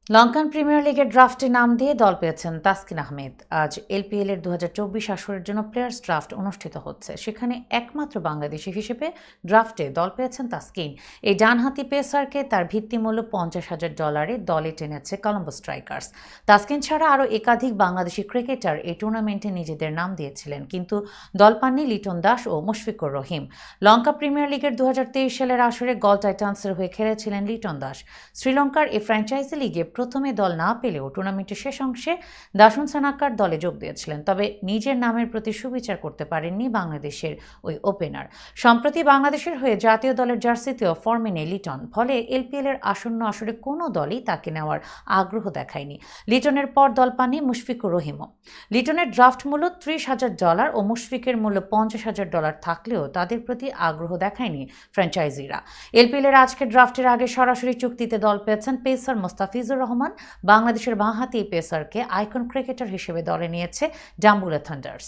Lankan premier লিগের ড্রাফটে নাম দিয়ে দল পেয়েছেন তাসকিন আহমেদ। আজ এলপিএল এর 2024 আসরের জন্য প্লেয়ার্স ড্রাফট অনুষ্ঠিত হচ্ছে। সেখানে একমাত্র বাংলাদেশি হিসেবে ড্রাফটে দল পেয়েছেন তাসকিন। এই ডানহাতি পেসারকে তার ভিত্তিমূল্য $50,000 দলে টেনেছে কলম্বো স্ট্রাইকার্স। তাসকিন ছাড়া আরও একাধিক বাংলাদেশি ক্রিকেটার এই টুর্নামেন্টে নিজেদের নাম দিয়েছিলেন, কিন্তু দল পাননি লিটন দাস ও মুশফিকুর রহিম। লঙ্কা প্রিমিয়ার লিগের 2023 সালের আসরে গল টাইটান্সের হয়ে খেলেছিলেন লিটন দাস। শ্রীলঙ্কার এই ফ্র্যাঞ্চাইজি লিগে প্রথমে দল না পেলেও টুর্নামেন্টের শেষ অংশে দাসুন সানাক্কার দলে যোগ দিয়েছিলেন, তবে নিজের নামের প্রতি সুবিচার করতে পারেননি বাংলাদেশের ওই ওপেনার। সম্প্রতি বাংলাদেশের হয়ে জাতীয় দলের জার্সিতেও ফর্মে নেই লিটন, ফলে এলপিএল এর আসন্ন আসরে কোনো দলই তাকে নেওয়ার আগ্রহ দেখায়নি। লিটনের পর দল পাননি মুশফিকুর রহিমও। লিটনের ড্রাফট মূল্য $30,000 ও মুশফিকের মূল্য $50,000 থাকলেও তাদের প্রতি আগ্রহ দেখায়নি ফ্র্যাঞ্চাইজিরা। এলপিএল এর আজকের ড্রাফটের আগে সরাসরি চুক্তিতে দল পেয়েছেন পেসার মোস্তাফিজুর রহমান। বাংলাদেশের বাঁহাতি পেসারকে আইকন ক্রিকেটার হিসেবে দলে নিয়েছে ডাম্বুলা থান্ডার্স।